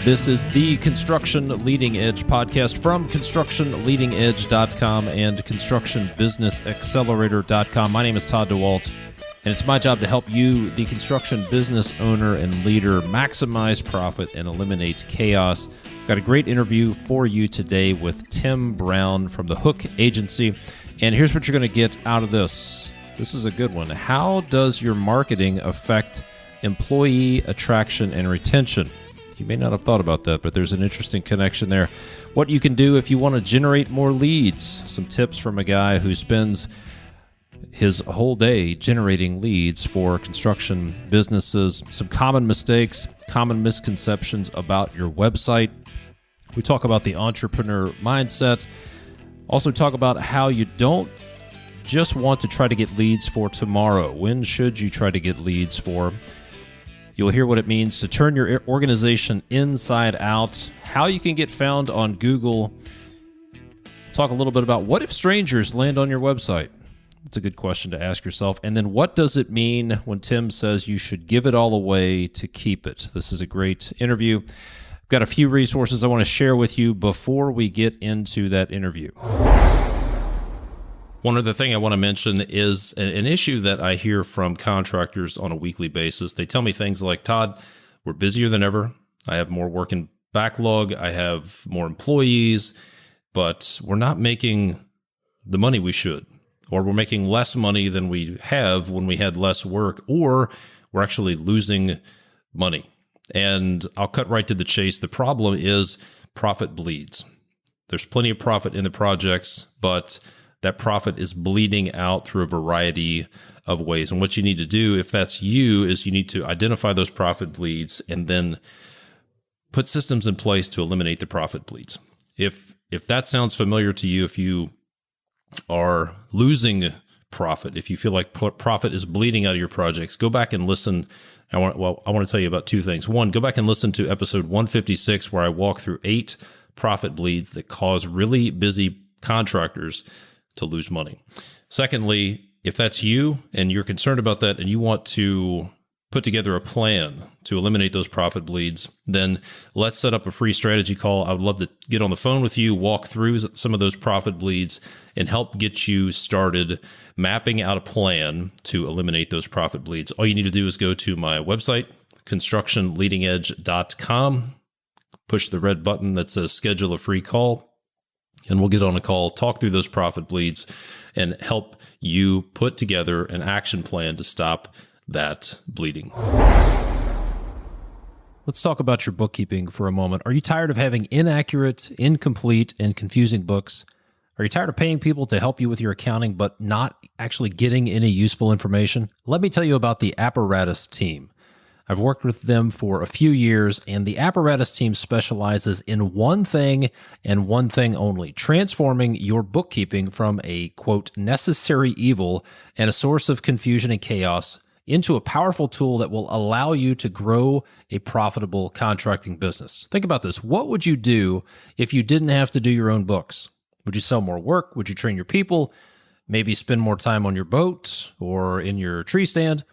This is the Construction Leading Edge podcast from constructionleadingedge.com and constructionbusinessaccelerator.com. My name is Todd DeWalt, and it's my job to help you, the construction business owner and leader, maximize profit and eliminate chaos. Got a great interview for you today with Tim Brown from the Hook Agency, and here's what you're going to get out of this. This is a good one. How does your marketing affect employee attraction and retention? You may not have thought about that, but there's an interesting connection there. What you can do if you want to generate more leads. Some tips from a guy who spends his whole day generating leads for construction businesses. Some common mistakes, common misconceptions about your website. We talk about the entrepreneur mindset. Also talk about how you don't just want to try to get leads for tomorrow. When should you try to get leads for? You'll hear what it means to turn your organization inside out, how you can get found on Google. Talk a little bit about what if strangers land on your website? It's a good question to ask yourself. And then what does it mean when Tim says you should give it all away to keep it? This is a great interview. I've got a few resources I want to share with you before we get into that interview. One other thing I want to mention is an issue that I hear from contractors on a weekly basis. They tell me things like, Todd, we're busier than ever. I have more work in backlog. I have more employees, but we're not making the money we should, or we're making less money than we have when we had less work, or we're actually losing money. And I'll cut right to the chase. The problem is profit bleeds. There's plenty of profit in the projects, but that profit is bleeding out through a variety of ways. And what you need to do, if that's you, is you need to identify those profit bleeds and then put systems in place to eliminate the profit bleeds. If that sounds familiar to you, if you are losing profit, if you feel like profit is bleeding out of your projects, go back and listen. I want to tell you about two things. One, go back and listen to episode 156, where I walk through 8 profit bleeds that cause really busy contractors to lose money. Secondly, if that's you and you're concerned about that and you want to put together a plan to eliminate those profit bleeds, then let's set up a free strategy call. I would love to get on the phone with you, walk through some of those profit bleeds, and help get you started mapping out a plan to eliminate those profit bleeds. All you need to do is go to my website, constructionleadingedge.com, push the red button that says schedule a free call, and we'll get on a call, talk through those profit bleeds, and help you put together an action plan to stop that bleeding. Let's talk about your bookkeeping for a moment. Are you tired of having inaccurate, incomplete, and confusing books? Are you tired of paying people to help you with your accounting, but not actually getting any useful information? Let me tell you about the Apparatus team. I've worked with them for a few years, and the Apparatus team specializes in one thing and one thing only: transforming your bookkeeping from a, quote, necessary evil and a source of confusion and chaos into a powerful tool that will allow you to grow a profitable contracting business. Think about this. What would you do if you didn't have to do your own books? Would you sell more work? Would you train your people? Maybe spend more time on your boat or in your tree stand?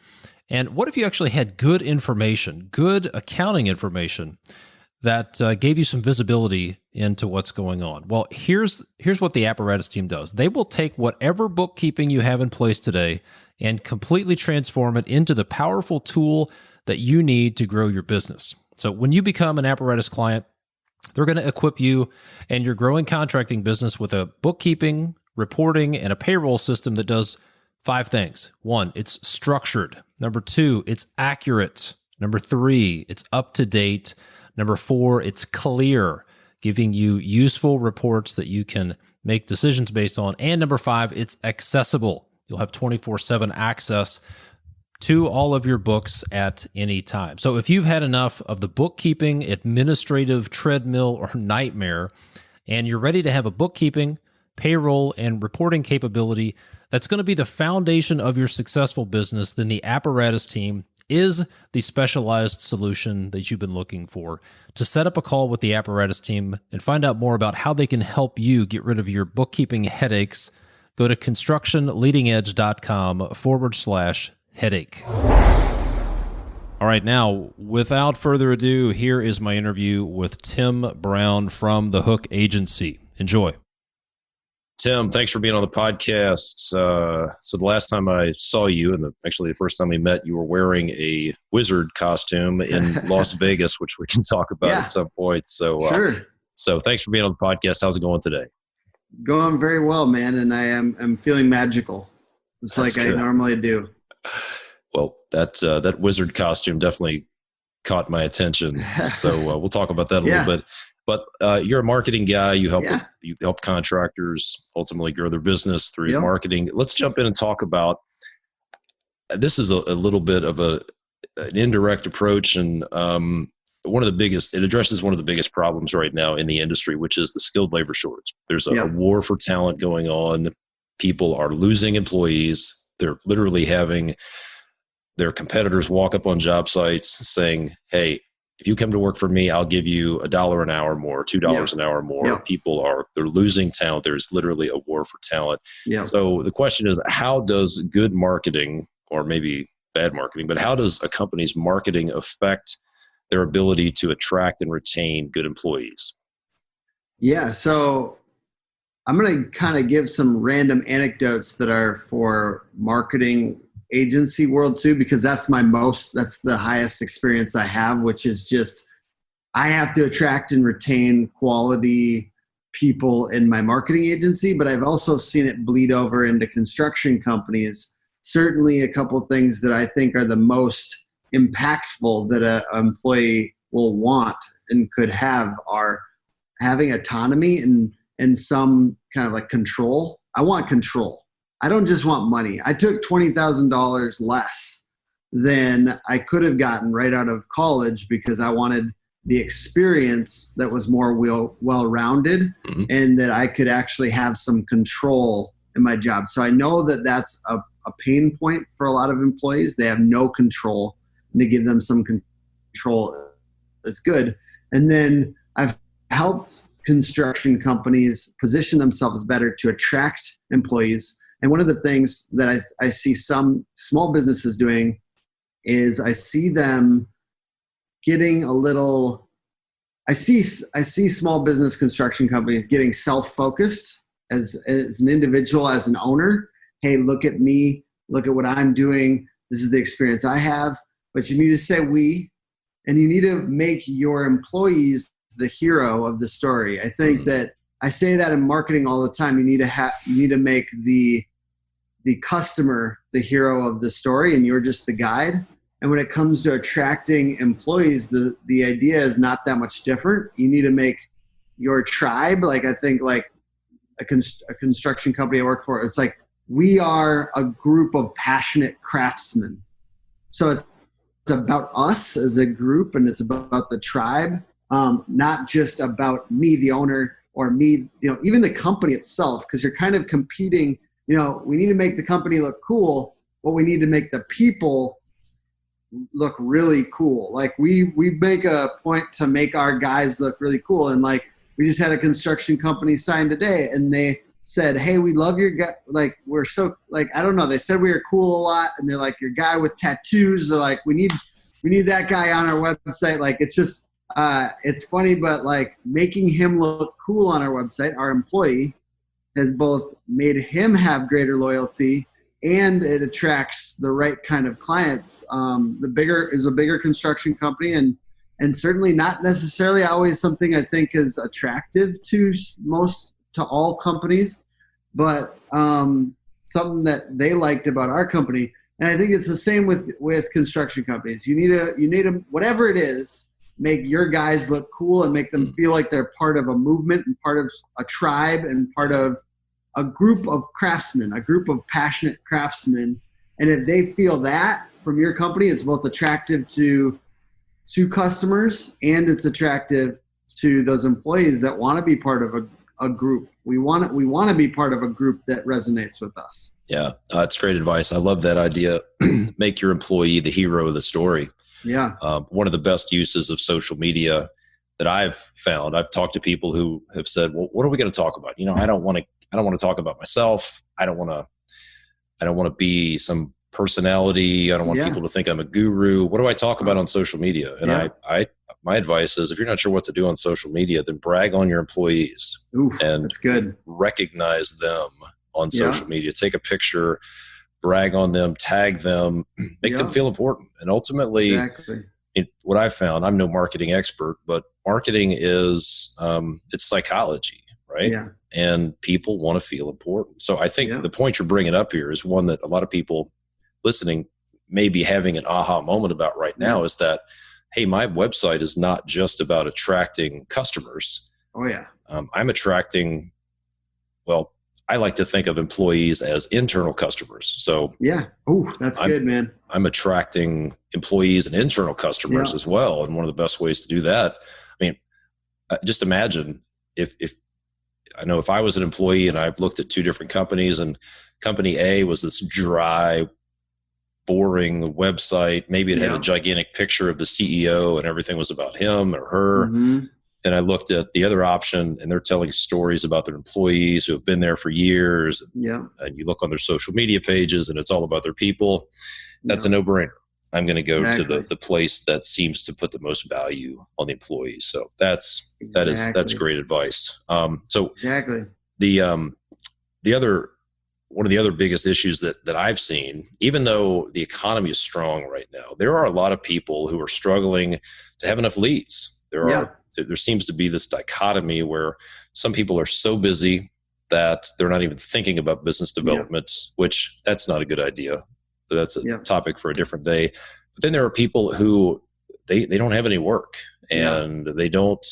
And what if you actually had good information, good accounting information that gave you some visibility into what's going on? Well, here's what the Apparatus team does. They will take whatever bookkeeping you have in place today and completely transform it into the powerful tool that you need to grow your business. So when you become an Apparatus client, they're going to equip you and your growing contracting business with a bookkeeping, reporting, and a payroll system that does 5 things. 1, it's structured. Number 2, it's accurate. Number 3, it's up to date. Number 4, it's clear, giving you useful reports that you can make decisions based on. And number 5, it's accessible. You'll have 24/7 access to all of your books at any time. So if you've had enough of the bookkeeping, administrative treadmill or nightmare, and you're ready to have a bookkeeping, payroll, and reporting capability that's going to be the foundation of your successful business, then the Apparatus team is the specialized solution that you've been looking for. To set up a call with the Apparatus team and find out more about how they can help you get rid of your bookkeeping headaches, go to constructionleadingedge.com/headache. All right, now, without further ado, here is my interview with Tim Brown from The Hook Agency. Enjoy. Tim, thanks for being on the podcast. So the last time I saw you, and actually the first time we met, you were wearing a wizard costume in Las Vegas, which we can talk about at some point. So, sure. So thanks for being on the podcast. How's it going today? Going very well, man, and I'm feeling magical. It's That's like good. I normally do. Well, that wizard costume definitely caught my attention. So we'll talk about that a little bit. But you're a marketing guy. You help contractors ultimately grow their business through marketing. Let's jump in and talk about. This is a little bit of an indirect approach, and it addresses one of the biggest problems right now in the industry, which is the skilled labor shortage. There's a war for talent going on. People are losing employees. They're literally having their competitors walk up on job sites saying, hey, if you come to work for me, I'll give you $1 an hour more, $2 an hour more. They're losing talent. There's literally a war for talent. So the question is, how does good marketing, or maybe bad marketing, but how does a company's marketing affect their ability to attract and retain good employees? Yeah. So I'm going to kind of give some random anecdotes that are for marketing agency world too, because that's the highest experience I have, which is just, I have to attract and retain quality people in my marketing agency, but I've also seen it bleed over into construction companies. Certainly a couple of things that I think are the most impactful that an employee will want and could have are having autonomy and some kind of like control. I want control. I don't just want money. I took $20,000 less than I could have gotten right out of college because I wanted the experience that was more well-rounded and that I could actually have some control in my job. So I know that that's a pain point for a lot of employees. They have no control, and to give them some control is good. And then I've helped construction companies position themselves better to attract employees. And one of the things that I see some small businesses doing is I see them getting a little, I see small business construction companies getting self-focused as an individual, as an owner. Hey, look at me, look at what I'm doing. This is the experience I have. But you need to say we, and you need to make your employees the hero of the story. I think that I say that in marketing all the time. You need to make the customer the hero of the story, and you're just the guide. And when it comes to attracting employees, the idea is not that much different. You need to make your tribe, like I think like a construction company I work for, it's like we are a group of passionate craftsmen. So it's about us as a group, and it's about the tribe, not just about me, the owner, or me, even the company itself, because you're kind of competing. We need to make the company look cool, but we need to make the people look really cool. Like we make a point to make our guys look really cool. And like, we just had a construction company sign today, and they said, hey, we love your guy. Like, we're so, like, I don't know. They said we were cool a lot. And they're like, your guy with tattoos. They're like, we need that guy on our website. Like, it's just, it's funny, but like making him look cool on our website, our employee, has both made him have greater loyalty, and it attracts the right kind of clients. The bigger construction company, and certainly not necessarily always something I think is attractive to all companies, but something that they liked about our company. And I think it's the same with construction companies. You need to whatever it is, make your guys look cool and make them feel like they're part of a movement and part of a tribe and part of a group of craftsmen, a group of passionate craftsmen. And if they feel that from your company, it's both attractive to customers, and it's attractive to those employees that want to be part of a group. We want to be part of a group that resonates with us. Yeah, that's great advice. I love that idea. Make your employee the hero of the story. Yeah. One of the best uses of social media that I've found, I've talked to people who have said, well, what are we going to talk about? I don't want to talk about myself. I don't want to be some personality. I don't want people to think I'm a guru. What do I talk about on social media? And my advice is, if you're not sure what to do on social media, then brag on your employees. And that's good. Recognize them on social media. Take a picture, brag on them, tag them, make them feel important. And ultimately, what I've found, I'm no marketing expert, but marketing is, it's psychology, right? Yeah. And people want to feel important. So I think the point you're bringing up here is one that a lot of people listening may be having an aha moment about right now, is that, hey, my website is not just about attracting customers. I'm attracting, well, I like to think of employees as internal customers. So that's good, man. I'm attracting employees and internal customers as well. And one of the best ways to do that, I mean, just imagine if I was an employee and I looked at two different companies, and company A was this dry, boring website. Maybe it had a gigantic picture of the CEO and everything was about him or her. And I looked at the other option, and they're telling stories about their employees who have been there for years. And you look on their social media pages and it's all about their people. That's a no-brainer. I'm going to go to the place that seems to put the most value on the employees. So that's great advice. One of the other biggest issues that I've seen, even though the economy is strong right now, there are a lot of people who are struggling to have enough leads. There seems to be this dichotomy where some people are so busy that they're not even thinking about business development, which that's not a good idea. So that's a topic for a different day. But then there are people who they don't have any work, and they don't,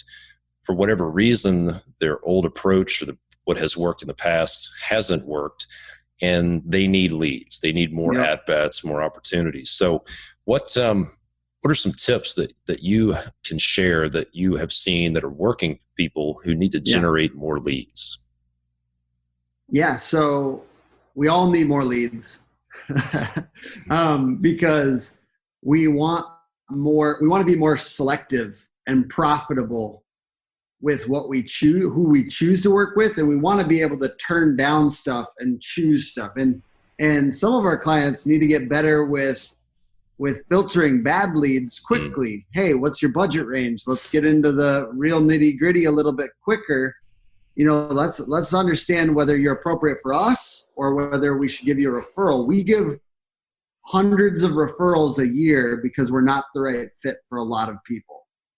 for whatever reason, their old approach or what has worked in the past hasn't worked, and they need leads. They need more at-bats, more opportunities. So what are some tips that you can share that you have seen that are working for people who need to generate more leads? So we all need more leads because we want to be more selective and profitable with what we choose, who we choose to work with. And we want to be able to turn down stuff and choose stuff. And some of our clients need to get better with filtering bad leads quickly. Hey, what's your budget range? Let's get into the real nitty gritty a little bit quicker. Let's understand whether you're appropriate for us or whether we should give you a referral. We give hundreds of referrals a year because we're not the right fit for a lot of people.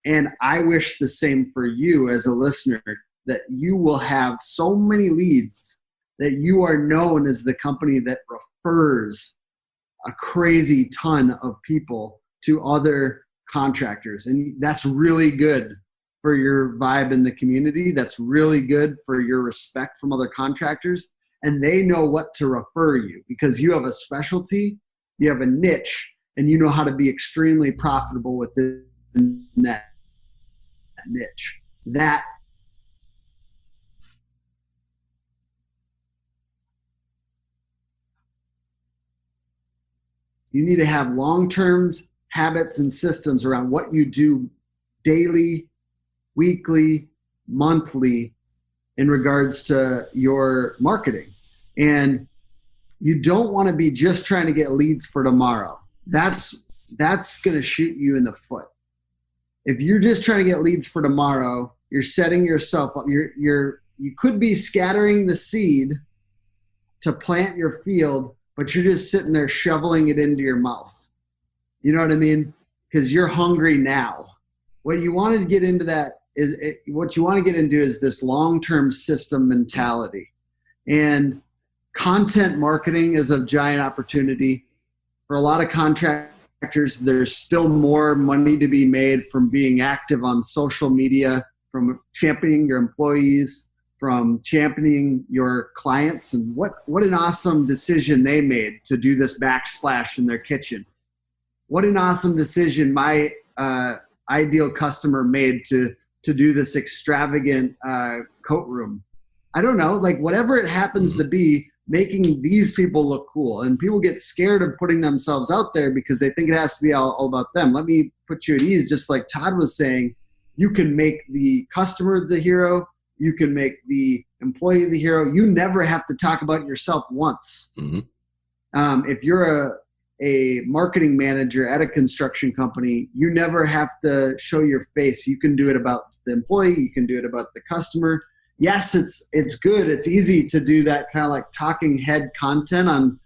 And I wish the same for you as a listener, that you will have so many leads that you are known as the company that refers a crazy ton of people to other contractors. And that's really good for your vibe in the community. That's really good for your respect from other contractors. And they know what to refer you because you have a specialty, you have a niche, and you know how to be extremely profitable within that niche. That you need to have long-term habits and systems around what you do daily, weekly, monthly in regards to your marketing. And you don't want to be just trying to get leads for tomorrow. That's going to shoot you in the foot. If you're just trying to get leads for tomorrow, you're setting yourself up. You could be scattering the seed to plant your field, but you're just sitting there shoveling it into your mouth. You know what I mean? Because you're hungry now. What you want to get into is this long-term system mentality. And content marketing is a giant opportunity. For a lot of contractors, there's still more money to be made from being active on social media, from championing your employees, from championing your clients. And what an awesome decision they made to do this backsplash in their kitchen. What an awesome decision my ideal customer made to do this extravagant coat room. I don't know, like whatever it happens to be, making these people look cool. And people get scared of putting themselves out there because they think it has to be all about them. Let me put you at ease. Just like Todd was saying, you can make the customer the hero. You can make the employee the hero. You never have to talk about yourself once. Mm-hmm. If you're a marketing manager at a construction company, you never have to show your face. You can do it about the employee. You can do it about the customer. Yes, it's good. It's easy to do that kind of like talking head content on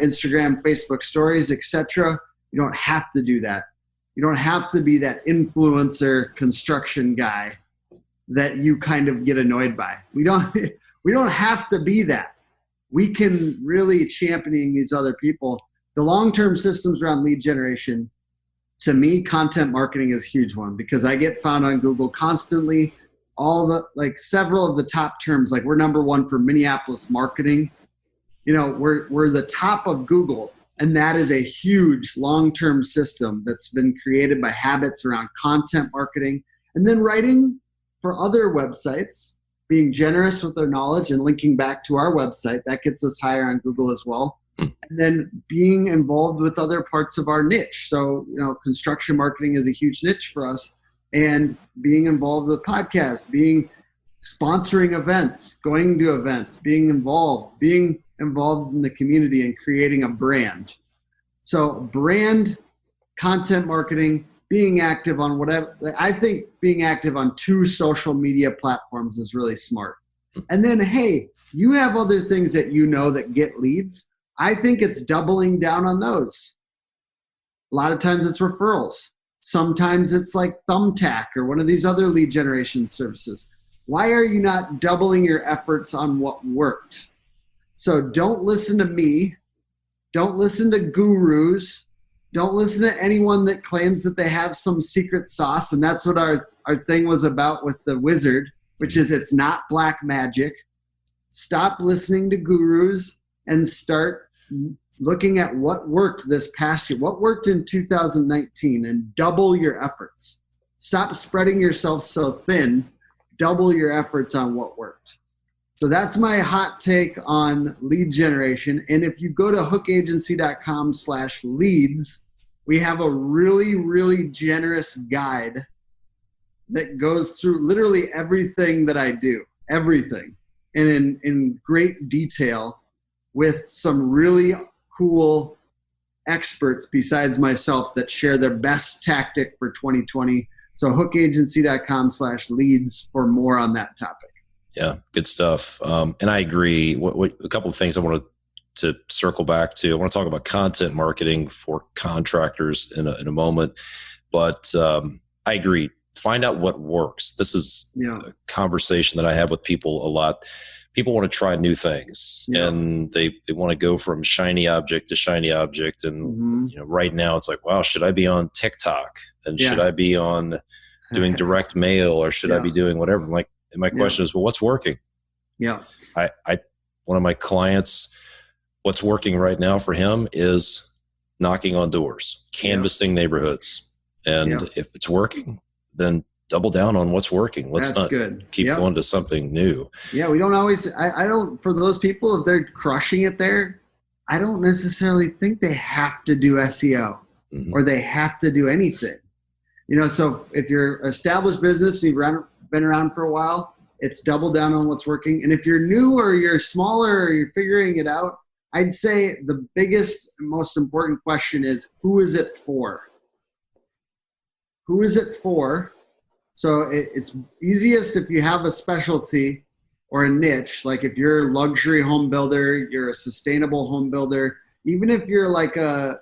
Instagram, Facebook stories, etc. You don't have to do that. You don't have to be that influencer construction guy that you kind of get annoyed by. We don't have to be that. We can really championing these other people. The long-term systems around lead generation, to me, content marketing is a huge one because I get found on Google constantly. Several of the top terms, like we're number one for Minneapolis marketing. We're the top of Google, and that is a huge long-term system that's been created by habits around content marketing, and then writing for other websites, being generous with their knowledge and linking back to our website. That gets us higher on Google as well. And then being involved with other parts of our niche. So, construction marketing is a huge niche for us, and being involved with podcasts, sponsoring events, going to events, being involved in the community and creating a brand. So brand, content marketing, being active on whatever. I think being active on 2 social media platforms is really smart. And then, hey, you have other things that that get leads. I think it's doubling down on those. A lot of times it's referrals. Sometimes it's like Thumbtack or one of these other lead generation services. Why are you not doubling your efforts on what worked? So don't listen to me. Don't listen to gurus. Don't listen to anyone that claims that they have some secret sauce. And that's what our thing was about with the wizard, which is it's not black magic. Stop listening to gurus and start looking at what worked this past year, what worked in 2019, and double your efforts. Stop spreading yourself so thin. Double your efforts on what worked. So that's my hot take on lead generation. And if you go to hookagency.com/leads, we have a really, really generous guide that goes through literally everything that I do, everything, and in great detail with some really cool experts besides myself that share their best tactic for 2020. So hookagency.com/leads for more on that topic. Yeah, good stuff. And I agree. A couple of things I wanted to circle back to. I want to talk about content marketing for contractors in a moment. But I agree. Find out what works. This is a conversation that I have with people a lot. People want to try new things, and they want to go from shiny object to shiny object. And right now it's like, wow, should I be on TikTok? And should I be on doing direct mail, or should I be doing whatever? I'm like, and my question is, well, what's working? Yeah. One of my clients, what's working right now for him is knocking on doors, canvassing neighborhoods. And if it's working, then double down on what's working. Let's not keep going to something new. Yeah, we don't always, I don't, for those people, if they're crushing it there, I don't necessarily think they have to do SEO or they have to do anything. So if you're an established business and you've been around for a while, it's double down on what's working. And if you're new or you're smaller or you're figuring it out, I'd say the biggest and most important question is, who is it for? Who is it for? So it's easiest if you have a specialty or a niche, like if you're a luxury home builder, you're a sustainable home builder, even if you're like a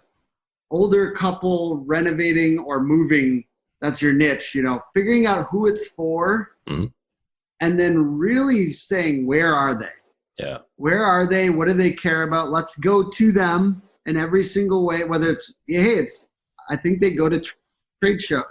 older couple renovating or moving, that's your niche, figuring out who it's for and then really saying, where are they? Yeah. Where are they? What do they care about? Let's go to them in every single way, whether I think they go to trade show.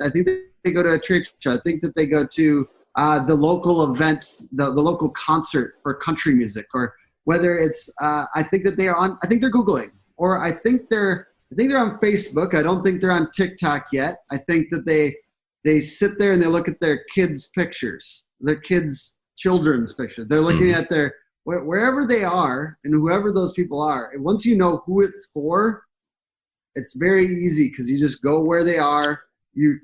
I think they go to a trade show. I think that they go to the local event, the local concert for country music, or whether it's, I think they're Googling, or I think they're on Facebook. I don't think they're on TikTok yet. I think that they sit there and they look at their kids' pictures, children's pictures. They're looking at wherever they are and whoever those people are. And once you know who it's for, it's very easy because you just go where they are. You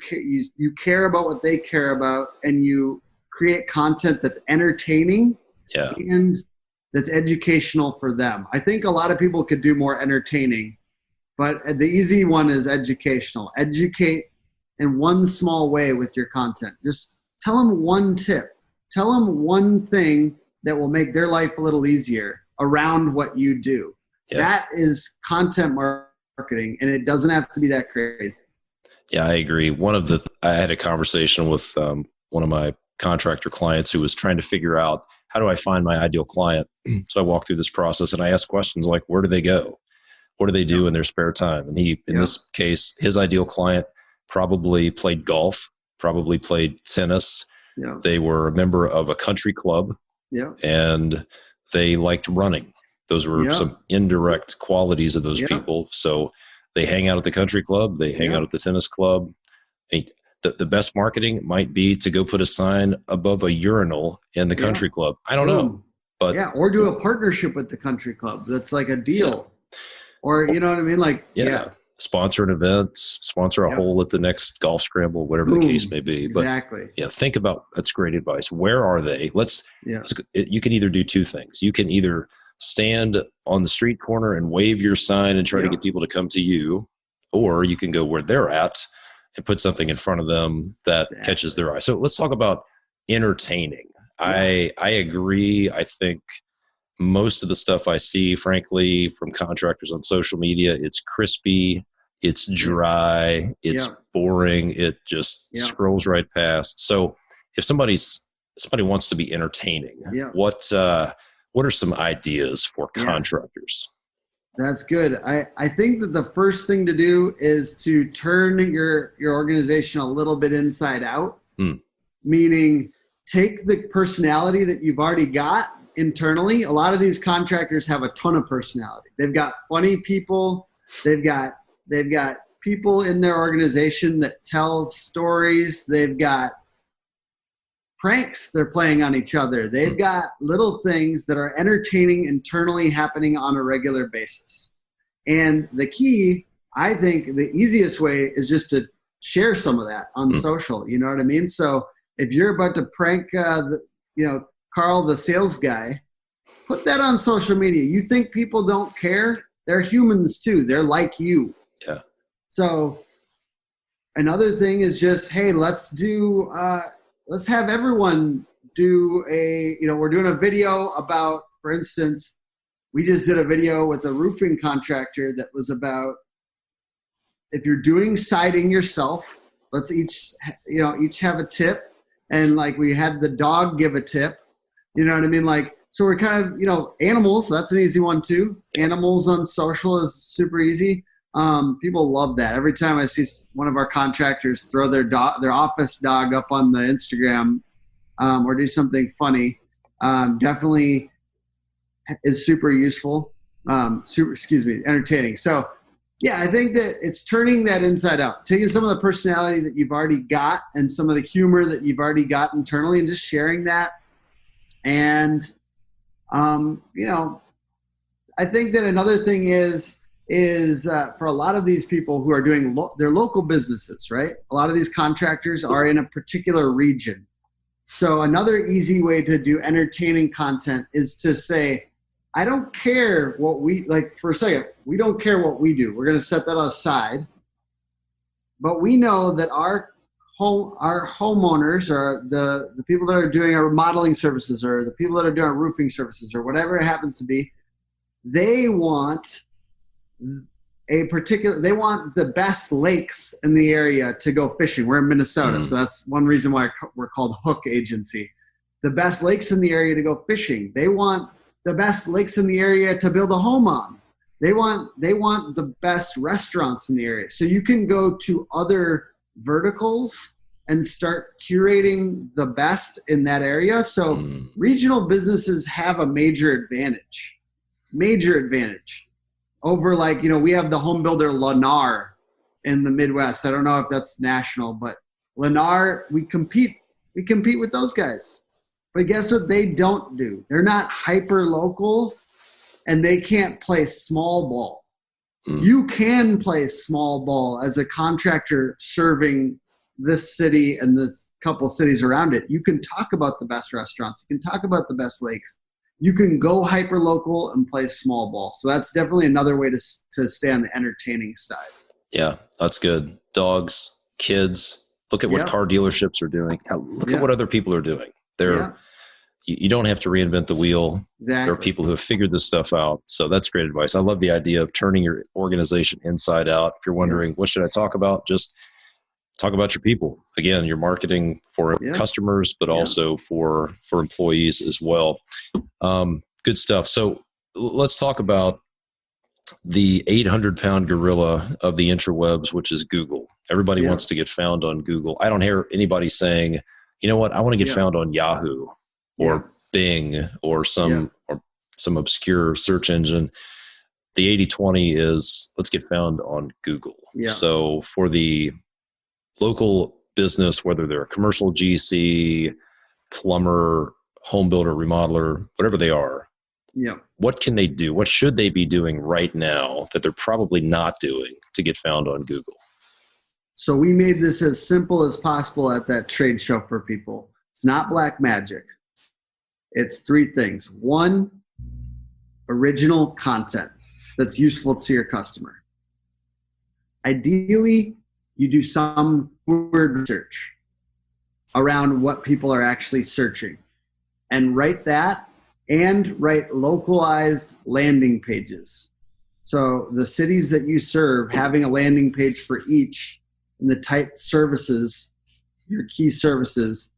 care about what they care about, and you create content that's entertaining and that's educational for them. I think a lot of people could do more entertaining, but the easy one is educational. Educate in one small way with your content. Just tell them one tip. Tell them one thing that will make their life a little easier around what you do. Yeah. That is content marketing, and it doesn't have to be that crazy. Yeah, I agree. I had a conversation with one of my contractor clients who was trying to figure out, how do I find my ideal client? So I walked through this process and I asked questions like, where do they go? What do they do in their spare time? And in this case, his ideal client probably played golf, probably played tennis. Yeah. They were a member of a country club. Yeah. And they liked running. Those were some indirect qualities of those people. So they hang out at the country club. They hang out at the tennis club. The best marketing might be to go put a sign above a urinal in the country club. I don't know. But or do a partnership with the country club. That's like a deal. Yeah. Or, you know what I mean? Like, sponsor an event, sponsor a hole at the next golf scramble, whatever the case may be. Exactly. But think about, that's great advice. Where are they? You can either do two things. You can either stand on the street corner and wave your sign and try to get people to come to you, or you can go where they're at and put something in front of them that catches their eye. So let's talk about entertaining. Yeah. I agree. I think most of the stuff I see, frankly, from contractors on social media, it's crispy, it's dry, it's boring, it just scrolls right past. So if somebody wants to be entertaining, what are some ideas for contractors? That's good. I think that the first thing to do is to turn your organization a little bit inside out, meaning take the personality that you've already got internally. A lot of these contractors have a ton of personality. They've got funny people. They've got people in their organization that tell stories. They've got pranks they're playing on each other. They've got little things that are entertaining internally happening on a regular basis. And the key, I think the easiest way is just to share some of that on social. You know what I mean? So if you're about to prank, Carl, the sales guy, put that on social media. You think people don't care? They're humans too. They're like you. Yeah. So another thing is just, hey, let's have everyone do we're doing a video about, for instance, we just did a video with a roofing contractor that was about, if you're doing siding yourself, let's each have a tip. And like we had the dog give a tip, you know what I mean? Like, so we're kind of, animals, that's an easy one too. Animals on social is super easy. People love that. Every time I see one of our contractors throw their office dog up on the Instagram, or do something funny, definitely is super useful. Entertaining. So yeah, I think that it's turning that inside out, taking some of the personality that you've already got and some of the humor that you've already got internally and just sharing that. And, I think that another thing is for a lot of these people who are doing their local businesses, right? A lot of these contractors are in a particular region. So another easy way to do entertaining content is to say, I don't care what we for a second, we don't care what we do. We're going to set that aside. But we know that our homeowners, or the people that are doing our remodeling services, or the people that are doing our roofing services, or whatever it happens to be, they want they want the best lakes in the area to go fishing. We're in Minnesota, so that's one reason why we're called Hook Agency. The best lakes in the area to go fishing. They want the best lakes in the area to build a home on. They want the best restaurants in the area. So you can go to other verticals and start curating the best in that area. So regional businesses have a major advantage over we have the home builder Lennar in the Midwest. I don't know if that's national, but Lennar, we compete with those guys. But guess what they don't do? They're not hyper local, and they can't play small ball. You can play small ball as a contractor serving this city and this couple cities around it. You can talk about the best restaurants. You can talk about the best lakes. you can go hyper local and play small ball. So that's definitely another way to stay on the entertaining side. Yeah, that's good. Dogs, kids, look at what car dealerships are doing. Look at what other people are doing. You don't have to reinvent the wheel. Exactly. There are people who have figured this stuff out. So that's great advice. I love the idea of turning your organization inside out. If you're wondering, what should I talk about? Just talk about your people. Again, you're marketing for customers, but also for employees as well. Good stuff. So let's talk about the 800-pound gorilla of the interwebs, which is Google. Everybody wants to get found on Google. I don't hear anybody saying, you know what, I want to get found on Yahoo or Bing or some obscure search engine. The 80-20 is let's get found on Google. So for the local business, whether they're a commercial GC, plumber, home builder, remodeler, whatever they are, what can they do? What should they be doing right now that they're probably not doing to get found on Google? So we made this as simple as possible at that trade show for people. It's not black magic. It's three things. One, original content that's useful to your customer. Ideally, you do some word research around what people are actually searching and write that and write localized landing pages. So the cities that you serve, having a landing page for each and the type services, your key services,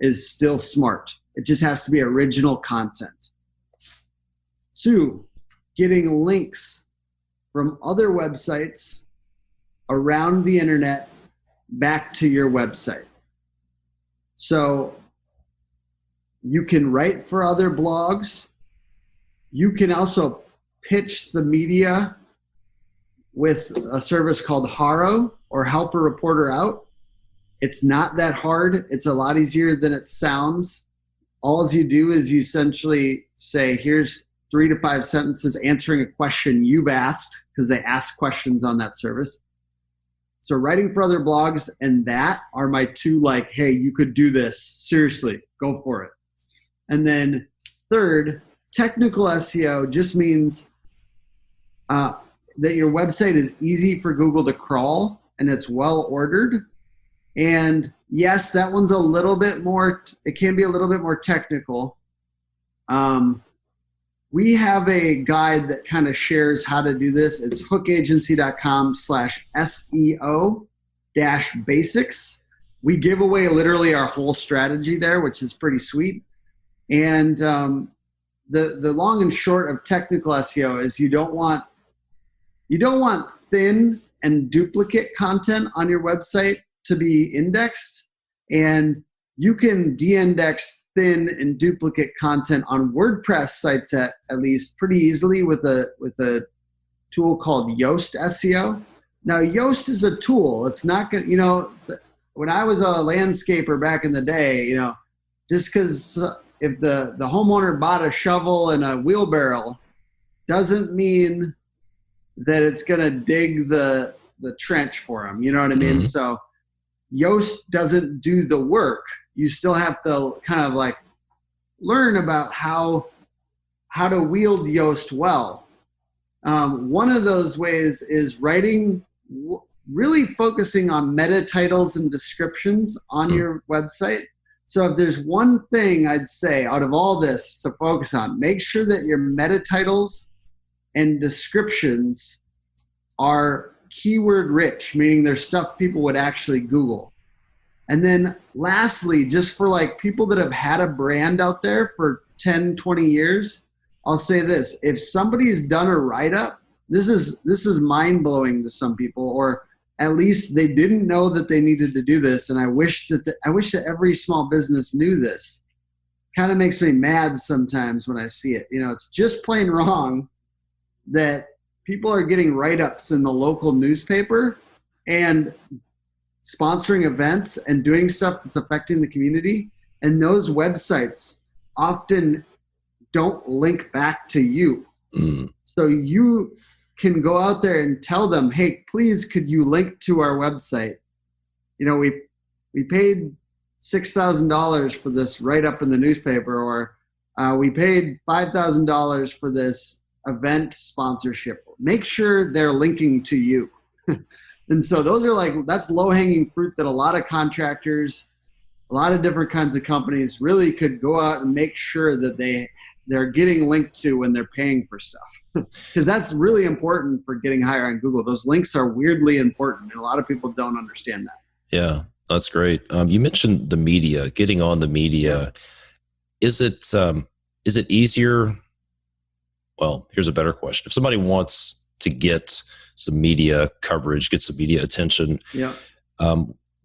is still smart. It just has to be original content. Two, getting links from other websites around the internet back to your website. So you can write for other blogs. You can also pitch the media with a service called Haro or Help a Reporter Out. It's not that hard. It's a lot easier than it sounds. All you do is you essentially say, here's 3 to 5 sentences answering a question you've asked, because they ask questions on that service. So writing for other blogs and that are my two, like, hey, you could do this. Seriously, go for it. And then third, technical SEO just means that your website is easy for Google to crawl and it's well ordered. And yes, that one's a little bit more, it can be a little bit more technical. We have a guide that kind of shares how to do this. It's hookagency.com/SEO-basics. We give away literally our whole strategy there, which is pretty sweet. And the long and short of technical SEO is you don't want thin and duplicate content on your website to be indexed, and you can de-index thin and duplicate content on WordPress sites at least pretty easily with a tool called Yoast Seo. Now, Yoast is a tool. It's not going to, when I was a landscaper back in the day, just because if the homeowner bought a shovel and a wheelbarrow doesn't mean that it's going to dig the trench for them. You know what I mean? So Yoast doesn't do the work. You still have to kind of like learn about how to wield Yoast well. One of those ways is writing, really focusing on meta titles and descriptions on your website. So if there's one thing I'd say out of all this to focus on, make sure that your meta titles and descriptions are keyword rich, meaning there's stuff people would actually Google. And then lastly, just for like people that have had a brand out there for 10, 20 years, I'll say this: if somebody's done a write-up, this is mind-blowing to some people, or at least they didn't know that they needed to do this. And I wish that every small business knew this. Kind of makes me mad sometimes when I see it. It's just plain wrong that people are getting write-ups in the local newspaper and sponsoring events and doing stuff that's affecting the community. And those websites often don't link back to you. So you can go out there and tell them, hey, please, could you link to our website? We paid $6,000 for this write-up in the newspaper, or We paid $5,000 for this event sponsorship. Make sure they're linking to you. And so those are that's low-hanging fruit that a lot of contractors, a lot of different kinds of companies really could go out and make sure that they're getting linked to when they're paying for stuff. Because that's really important for getting higher on Google. Those links are weirdly important, and a lot of people don't understand that. Yeah, that's great. You mentioned the media, getting on the media. Is it easier? Well, here's a better question. If somebody wants to get some media coverage, get some media attention,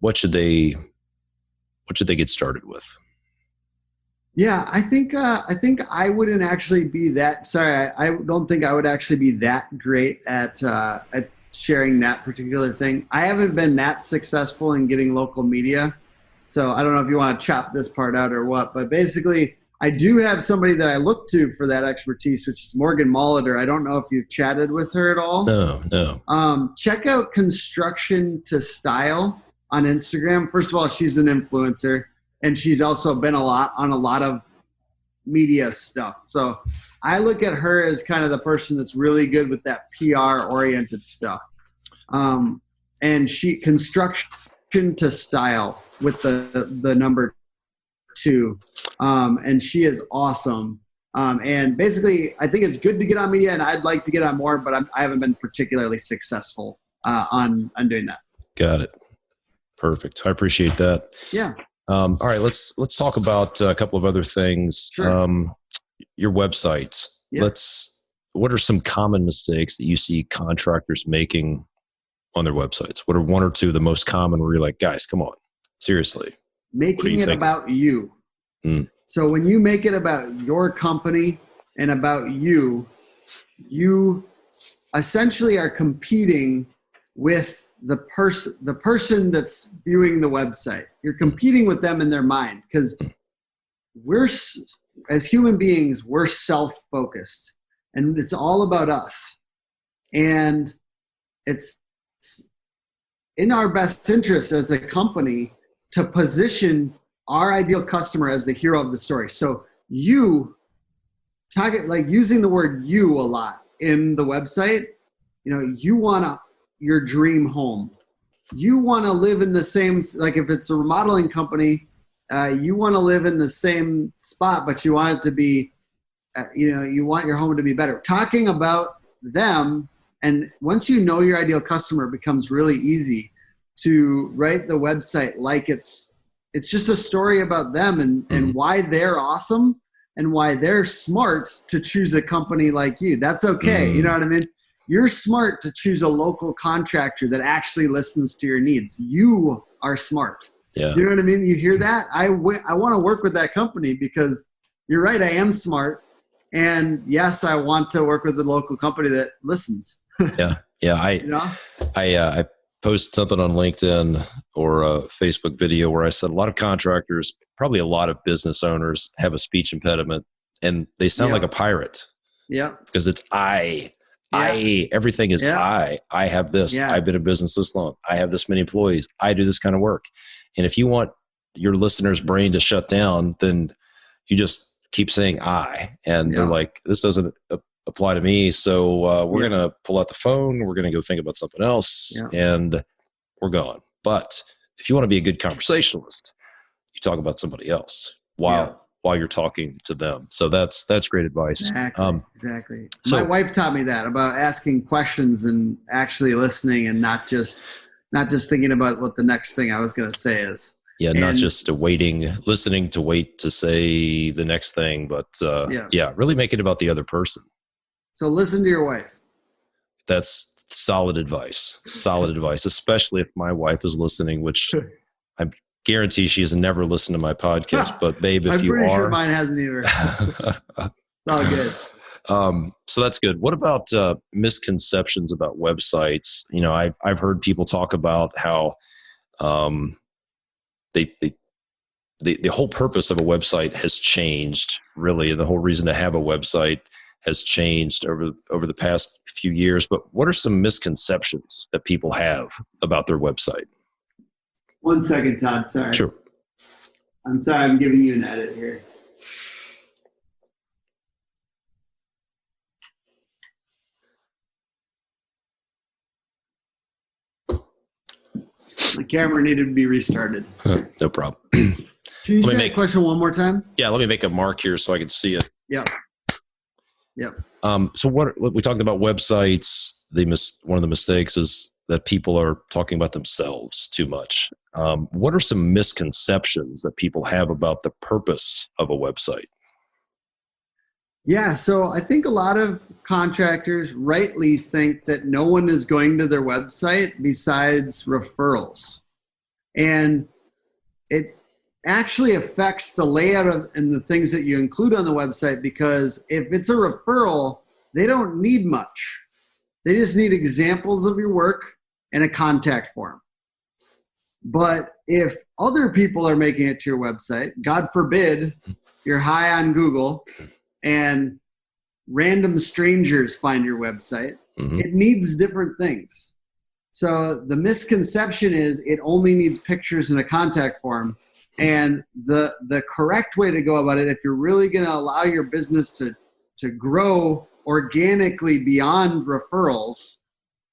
what should they get started with? Yeah, I think I wouldn't actually be that. Sorry, I don't think I would actually be that great at sharing that particular thing. I haven't been that successful in getting local media, so I don't know if you want to chop this part out or what. But basically, I do have somebody that I look to for that expertise, which is Morgan Molitor. I don't know if you've chatted with her at all. No. Check out Construction to Style on Instagram. First of all, she's an influencer. And she's also been on a lot of media stuff. So I look at her as kind of the person that's really good with that PR-oriented stuff. And she Construction to Style with the number 2. And she is awesome. And basically, I think it's good to get on media, and I'd like to get on more, but I haven't been particularly successful on doing that. Got it. Perfect. I appreciate that. Yeah. All right, let's talk about a couple of other things. Sure. Your website. Yeah. What are some common mistakes that you see contractors making on their websites? What are one or two of the most common where you're like, guys, come on, seriously? Making it about you. So when you make it about your company and about you essentially are competing with the person that's viewing the website. You're competing with them in their mind, because as human beings, we're self-focused, and it's all about us. And it's in our best interest as a company to position our ideal customer as the hero of the story. So you target, using the word you a lot in the website. You want your dream home. You want to live in the same, if it's a remodeling company, you want to live in the same spot, but you want it to be, you want your home to be better. Talking about them, and once you know your ideal customer, it becomes really easy to write the website like it's just a story about them and why they're awesome and why they're smart to choose a company like you. That's okay. You know what I mean? You're smart to choose a local contractor that actually listens to your needs. You are smart. Yeah. You know what I mean? You hear that? I want to work with that company because you're right. I am smart. And yes, I want to work with the local company that listens. Yeah. I posted something on LinkedIn or a Facebook video where I said a lot of contractors, probably a lot of business owners, have a speech impediment, and they sound like a pirate. Yeah. Because it's I. Everything is I have this. I've been in business this long. I have this many employees. I do this kind of work. And if you want your listener's brain to shut down, then you just keep saying I. And they're like, this doesn't apply to me. So we're going to pull out the phone. We're going to go think about something else. And we're gone. But if you want to be a good conversationalist, you talk about somebody else while you're talking to them. So that's great advice. Exactly. My wife taught me that, about asking questions and actually listening, and not just thinking about what the next thing I was going to say is. Yeah, not just listening to wait to say the next thing, but really make it about the other person. So listen to your wife. That's solid advice. Solid advice, especially if my wife is listening, which I guarantee she has never listened to my podcast. But babe, if you are, I'm pretty sure mine hasn't either. It's all good. So that's good. What about misconceptions about websites? I've heard people talk about how the whole purpose of a website has changed, really, and the whole reason to have a website has changed over the past few years. But what are some misconceptions that people have about their website? 1 second, Todd. Sorry. Sure. I'm sorry. I'm giving you an edit here. The camera needed to be restarted. No problem. Can you Let me say that question one more time? Yeah, let me make a mark here so I can see it. Yep. So what we talked about websites. One of the mistakes is that people are talking about themselves too much. What are some misconceptions that people have about the purpose of a website? Yeah, so I think a lot of contractors rightly think that no one is going to their website besides referrals. And it actually affects the layout of and the things that you include on the website, because if it's a referral, they don't need much. They just need examples of your work and a contact form. But if other people are making it to your website, God forbid you're high on Google and random strangers find your website, it needs different things. So the misconception is it only needs pictures and a contact form. And the correct way to go about it, if you're really going to allow your business to grow organically beyond referrals,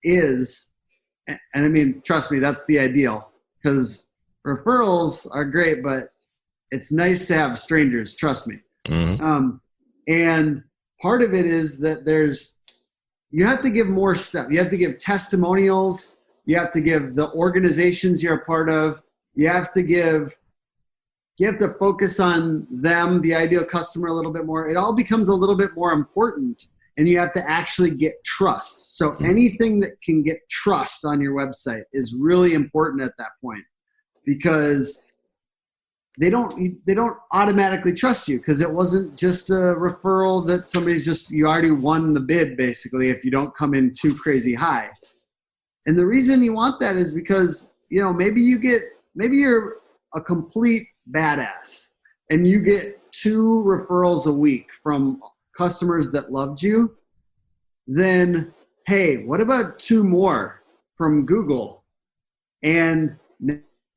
is, and I mean, trust me, that's the ideal, because referrals are great, but it's nice to have strangers, trust me. And part of it is that you have to give more stuff. You have to give testimonials. You have to give the organizations you're a part of. You have to focus on them, the ideal customer, a little bit more. It all becomes a little bit more important, and you have to actually get trust. So anything that can get trust on your website is really important at that point, because they don't automatically trust you, because it wasn't just a referral that you already won the bid, basically, if you don't come in too crazy high. And the reason you want that is because, maybe you're a complete badass and you get 2 referrals a week from customers that loved you. Then, hey, what about 2 more from Google? And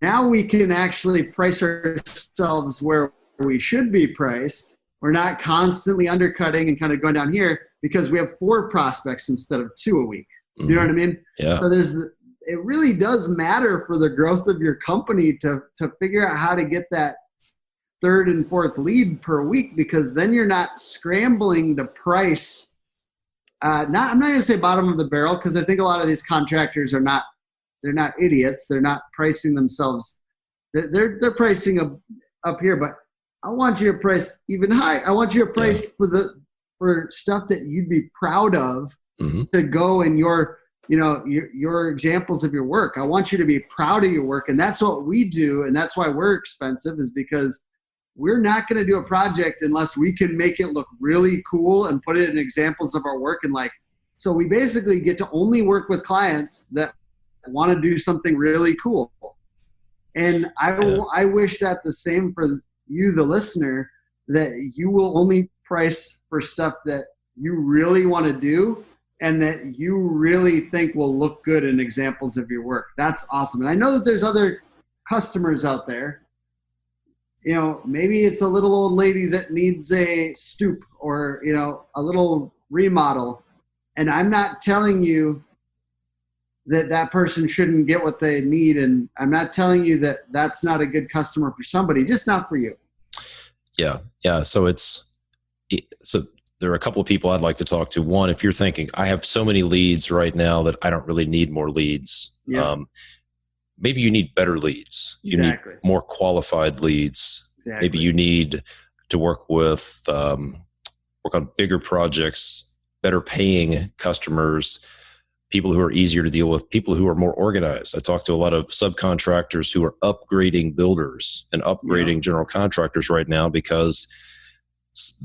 now we can actually price ourselves where we should be priced. We're not constantly undercutting and kind of going down here, because we have 4 prospects instead of 2 a week. Do you know what I mean? Yeah. So it really does matter for the growth of your company to figure out how to get that 3rd and 4th lead per week, because then you're not scrambling to price. I'm not going to say bottom of the barrel, because I think a lot of these contractors they're not idiots. They're not pricing themselves. They're pricing up here, but I want you to price even high. I want you to price for stuff that you'd be proud of to go in your examples of your work. I want you to be proud of your work. And that's what we do. And that's why we're expensive, is because we're not going to do a project unless we can make it look really cool and put it in examples of our work. And so we basically get to only work with clients that want to do something really cool. And I wish that the same for you, the listener, that you will only price for stuff that you really want to do and that you really think will look good in examples of your work. That's awesome. And I know that there's other customers out there. Maybe it's a little old lady that needs a stoop or, a little remodel. And I'm not telling you that person shouldn't get what they need. And I'm not telling you that that's not a good customer for somebody, just not for you. Yeah. Yeah. So there are a couple of people I'd like to talk to. One, if you're thinking, I have so many leads right now that I don't really need more leads. Yeah. Maybe you need better leads. You need more qualified leads. Exactly. Maybe you need to work on bigger projects, better paying customers, people who are easier to deal with, people who are more organized. I talk to a lot of subcontractors who are upgrading builders and upgrading general contractors right now, because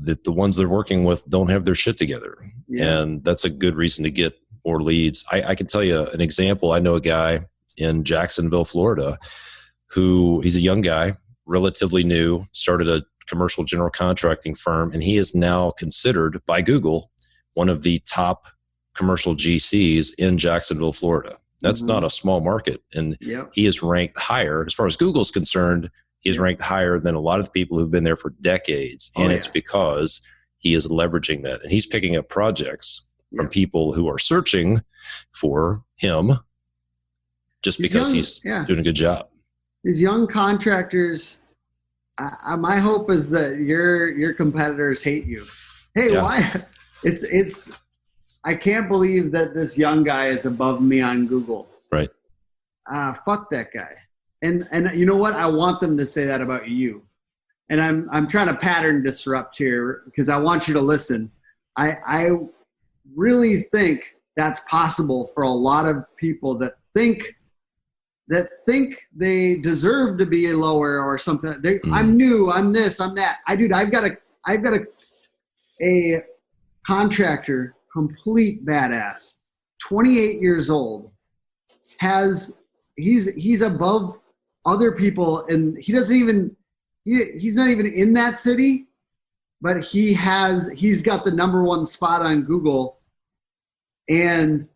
the ones they're working with don't have their shit together. Yeah. And that's a good reason to get more leads. I can tell you an example. I know a guy in Jacksonville, Florida, he's a young guy, relatively new, started a commercial general contracting firm, and he is now considered by Google one of the top commercial GCs in Jacksonville, Florida. That's not a small market. And he is ranked higher, as far as Google's concerned, he is ranked higher than a lot of the people who've been there for decades. And it's because he is leveraging that. And he's picking up projects from people who are searching for him just because he's doing a good job. These young contractors, my hope is that your competitors hate you. Hey, why? It's. I can't believe that this young guy is above me on Google. Right. Fuck that guy. And you know what? I want them to say that about you. And I'm trying to pattern disrupt here because I want you to listen. I really think that's possible for a lot of people that think they deserve to be lower or something. I'm new. I'm this. I'm that. I've got a contractor, complete badass, 28 years old, he's above other people, and he's not even in that city, but he's got the number one spot on Google. And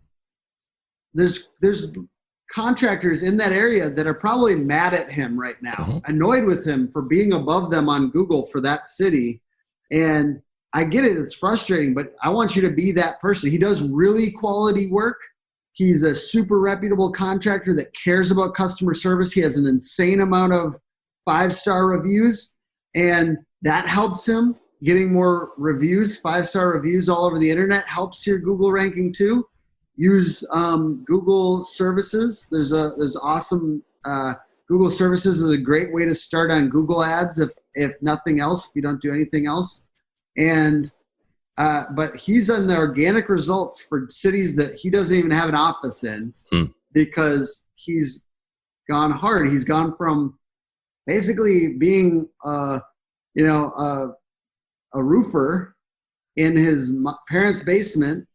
there's contractors in that area that are probably mad at him right now, annoyed with him for being above them on Google for that city. And I get it. It's frustrating, but I want you to be that person. He does really quality work. He's a super reputable contractor that cares about customer service. He has an insane amount of 5-star reviews, and that helps him. Getting more reviews, 5-star reviews all over the internet helps your Google ranking too. Use Google services. There's awesome Google services is a great way to start on Google Ads if nothing else, if you don't do anything else. And but he's on the organic results for cities that he doesn't even have an office in because he's gone hard. He's gone from basically being a roofer in his parents' basement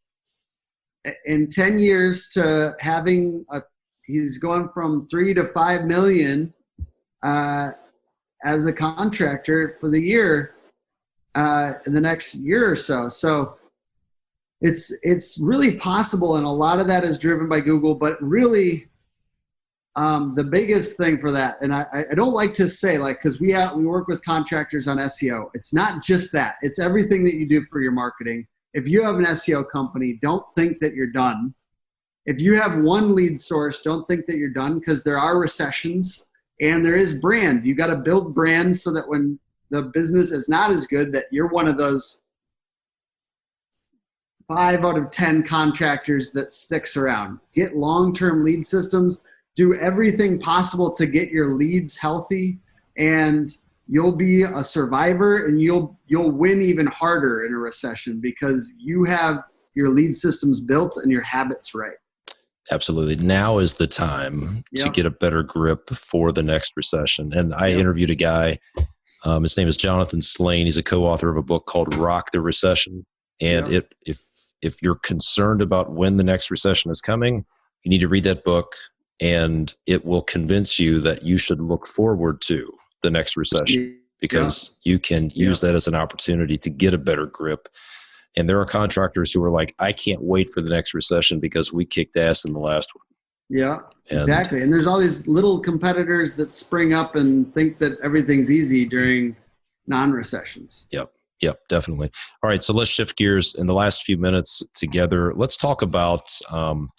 in 10 years to he's gone from 3 to 5 million as a contractor for the year in the next year or so. So it's really possible, and a lot of that is driven by Google, but really the biggest thing for that, and I don't like to say, like, because we work with contractors on SEO. It's not just that. It's everything that you do for your marketing. If you have an SEO company, don't think that you're done. If you have one lead source, don't think that you're done, because there are recessions and there is brand. You got to build brands so that when the business is not as good, that you're one of those 5 out of 10 contractors that sticks around. Get long-term lead systems. Do everything possible to get your leads healthy, and you'll be a survivor, and you'll win even harder in a recession because you have your lead systems built and your habits right. Absolutely. Now is the time to get a better grip for the next recession. And I interviewed a guy, his name is Jonathan Slane. He's a co-author of a book called Rock the Recession. And if you're concerned about when the next recession is coming, you need to read that book, and it will convince you that you should look forward to the next recession, because you can use that as an opportunity to get a better grip. And there are contractors who are like, I can't wait for the next recession because we kicked ass in the last one. Yeah, exactly. And there's all these little competitors that spring up and think that everything's easy during non-recessions. Yep, definitely. All right, so let's shift gears in the last few minutes together. Let's talk about kind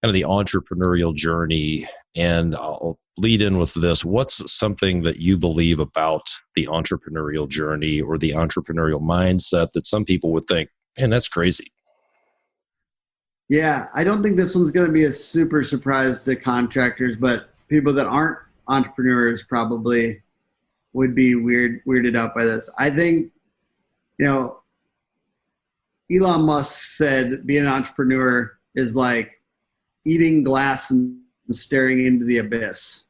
of the entrepreneurial journey, and I'll lead in with this. What's something that you believe about the entrepreneurial journey or the entrepreneurial mindset that some people would think, man, that's crazy? Yeah, I don't think this one's going to be a super surprise to contractors, but people that aren't entrepreneurs probably would be weirded out by this. I think, Elon Musk said being an entrepreneur is like eating glass and staring into the abyss.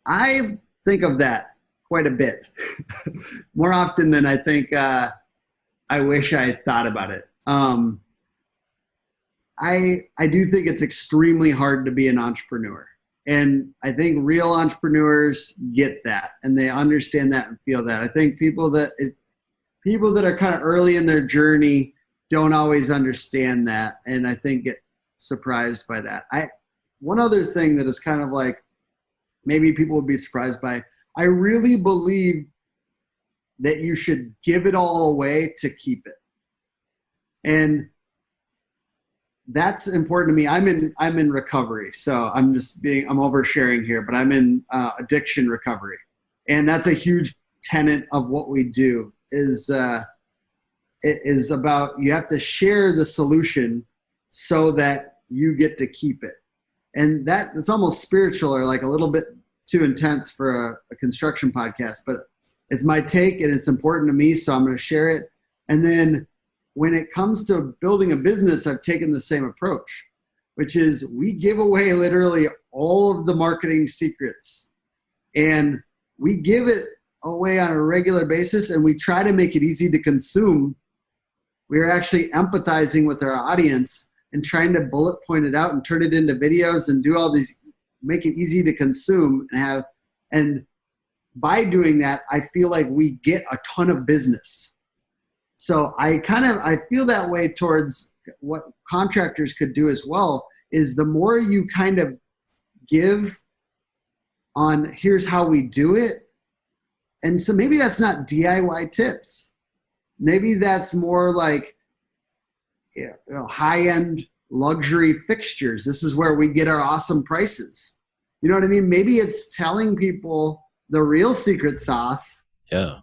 I think of that quite a bit, more often than I think I wish I had thought about it. I do think it's extremely hard to be an entrepreneur. And I think real entrepreneurs get that, and they understand that and feel that. I think people that are kind of early in their journey don't always understand that, and I think get surprised by that. One other thing that is kind of like maybe people would be surprised by, I really believe that you should give it all away to keep it. And that's important to me. I'm in recovery. So I'm oversharing here, but I'm in addiction recovery. And that's a huge tenet of what we do is, it is about, you have to share the solution so that you get to keep it. And it's almost spiritual or like a little bit too intense for a construction podcast, but it's my take and it's important to me. So I'm going to share it. And then when it comes to building a business, I've taken the same approach, which is we give away literally all of the marketing secrets, and we give it away on a regular basis, and we try to make it easy to consume. We're actually empathizing with our audience and trying to bullet point it out and turn it into videos and do all these, make it easy to consume and by doing that, I feel like we get a ton of business. So I feel that way towards what contractors could do as well, is the more you kind of give on here's how we do it. And so maybe that's not DIY tips. Maybe that's more like high-end luxury fixtures. This is where we get our awesome prices. You know what I mean? Maybe it's telling people the real secret sauce. Yeah.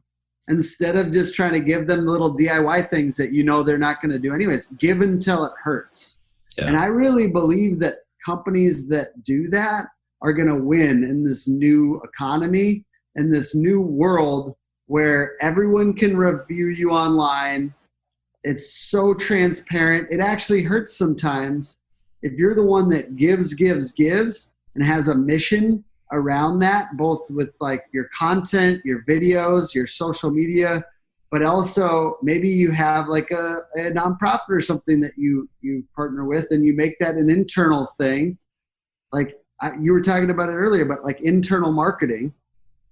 Instead of just trying to give them little DIY things that they're not going to do anyways. Give until it hurts. Yeah. And I really believe that companies that do that are going to win in this new economy, in this new world where everyone can review you online. It's so transparent. It actually hurts sometimes if you're the one that gives, and has a mission around that, both with like your content, your videos, your social media, but also maybe you have like a nonprofit or something that you partner with, and you make that an internal thing. Like you were talking about it earlier, but like internal marketing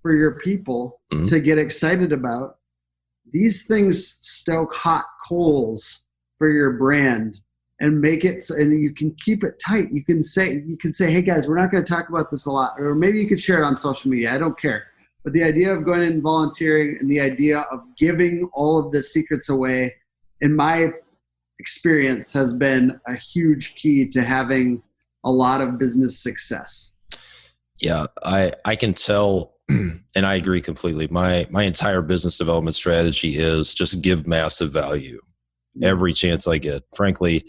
for your people to get excited about. These things stoke hot coals for your brand and make it, and you can keep it tight. You can say, hey guys, we're not going to talk about this a lot, or maybe you could share it on social media. I don't care. But the idea of going in and volunteering and the idea of giving all of the secrets away, in my experience, has been a huge key to having a lot of business success. Yeah, I can tell, and I agree completely. My entire business development strategy is just give massive value every chance I get. Frankly,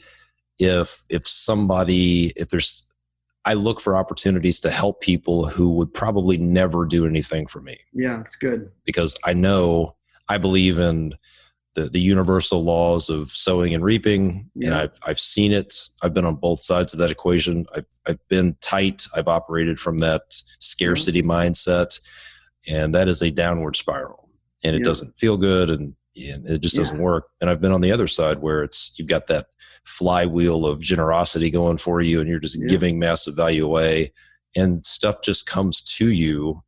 I look for opportunities to help people who would probably never do anything for me. Yeah, it's good. Because I believe in the universal laws of sowing and reaping. Yeah. And I've seen it. I've been on both sides of that equation. I've been tight. I've operated from that scarcity mindset, and that is a downward spiral, and it doesn't feel good, and it just doesn't work. And I've been on the other side where you've got that flywheel of generosity going for you, and you're just giving massive value away, and stuff just comes to you